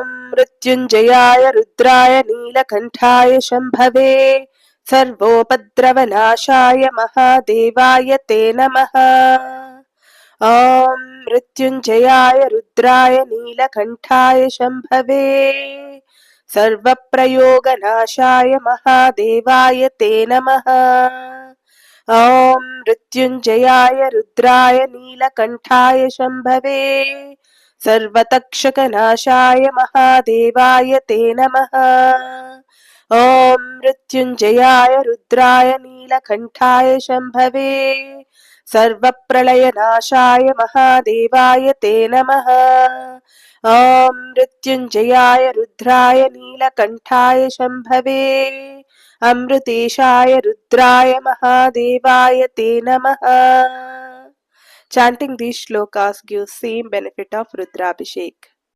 मृत्युञ्जयाय रुद्राय नीलकण्ठाय शम्भवे सर्वोपद्रवनाशाय महादेवाय ते नमः। ॐ मृत्युञ्जयाय रुद्राय नीलकण्ठाय शम्भवे सर्वप्रयोगनाशाय महादेवाय ते नमः। ॐ मृत्युञ्जयाय रुद्राय नीलकण्ठाय शम्भवे सर्वतक्षकनाशाय महादेवाय ते नमः। ॐ मृत्युञ्जयाय रुद्राय नीलकण्ठाय शम्भवे सर्वप्रलयनाशाय महादेवाय ते नमः। ॐ मृत्युञ्जयाय रुद्राय नीलकण्ठाय शम्भवे अमृतेशाय रुद्राय महादेवाय ते नमः. Chanting these shlokas gives same benefit of Rudrabhishek.